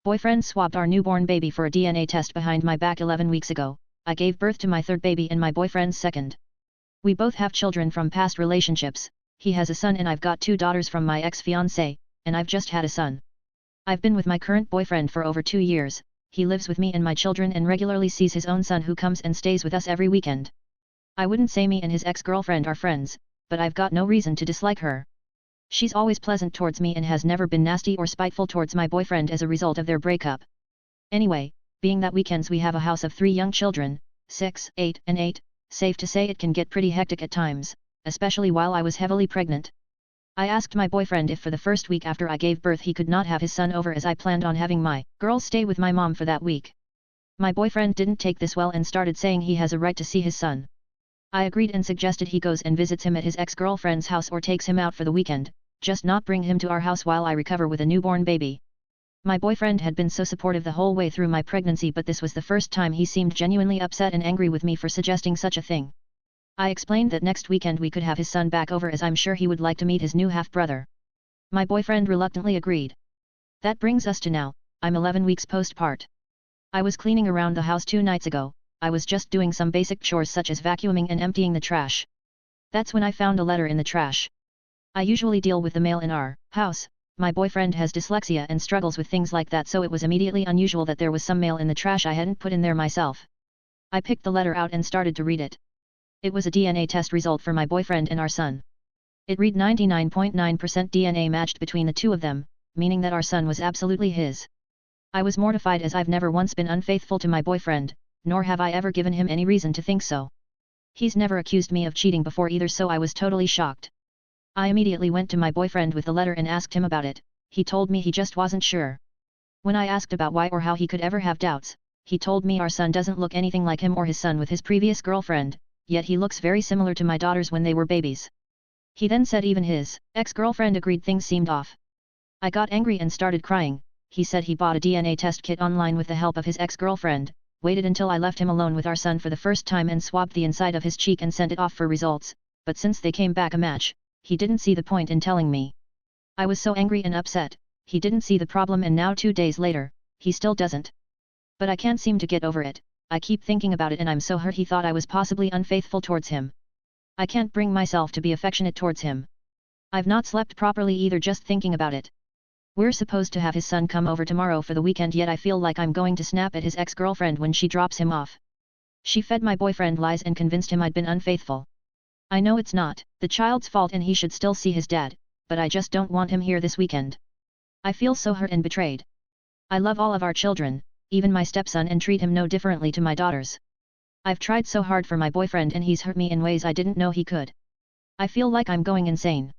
Boyfriend swabbed our newborn baby for a DNA test behind my back 11 weeks ago. I gave birth to my third baby and my boyfriend's second. We both have children from past relationships. He has a son and I've got 2 daughters from my ex-fiancé, and I've just had a son. I've been with my current boyfriend for over 2 years. He lives with me and my children and regularly sees his own son who comes and stays with us every weekend. I wouldn't say me and his ex-girlfriend are friends, but I've got no reason to dislike her. She's always pleasant towards me and has never been nasty or spiteful towards my boyfriend as a result of their breakup. Anyway, being that weekends we have a house of 3 young children, 6, 8 and 8, safe to say it can get pretty hectic at times, especially while I was heavily pregnant. I asked my boyfriend if for the first week after I gave birth he could not have his son over as I planned on having my girls stay with my mom for that week. My boyfriend didn't take this well and started saying he has a right to see his son. I agreed and suggested he goes and visits him at his ex-girlfriend's house or takes him out for the weekend, just not bring him to our house while I recover with a newborn baby. My boyfriend had been so supportive the whole way through my pregnancy, but this was the first time he seemed genuinely upset and angry with me for suggesting such a thing. I explained that next weekend we could have his son back over as I'm sure he would like to meet his new half-brother. My boyfriend reluctantly agreed. That brings us to now. I'm 11 weeks postpart. I was cleaning around the house 2 nights ago. I was just doing some basic chores such as vacuuming and emptying the trash. That's when I found a letter in the trash. I usually deal with the mail in our house. My boyfriend has dyslexia and struggles with things like that, so it was immediately unusual that there was some mail in the trash I hadn't put in there myself. I picked the letter out and started to read it. It was a DNA test result for my boyfriend and our son. It read 99.9% DNA matched between the 2 of them, meaning that our son was absolutely his. I was mortified as I've never once been unfaithful to my boyfriend, nor have I ever given him any reason to think so. He's never accused me of cheating before either, so I was totally shocked. I immediately went to my boyfriend with the letter and asked him about it. He told me he just wasn't sure. When I asked about why or how he could ever have doubts, he told me our son doesn't look anything like him or his son with his previous girlfriend, yet he looks very similar to my daughters when they were babies. He then said even his ex-girlfriend agreed things seemed off. I got angry and started crying. He said he bought a DNA test kit online with the help of his ex-girlfriend, waited until I left him alone with our son for the first time and swabbed the inside of his cheek and sent it off for results, but since they came back a match, he didn't see the point in telling me. I was so angry and upset. He didn't see the problem and now 2 days later, he still doesn't. But I can't seem to get over it. I keep thinking about it and I'm so hurt he thought I was possibly unfaithful towards him. I can't bring myself to be affectionate towards him. I've not slept properly either just thinking about it. We're supposed to have his son come over tomorrow for the weekend, yet I feel like I'm going to snap at his ex-girlfriend when she drops him off. She fed my boyfriend lies and convinced him I'd been unfaithful. I know it's not the child's fault and he should still see his dad, but I just don't want him here this weekend. I feel so hurt and betrayed. I love all of our children, even my stepson, and treat him no differently to my daughters. I've tried so hard for my boyfriend and he's hurt me in ways I didn't know he could. I feel like I'm going insane.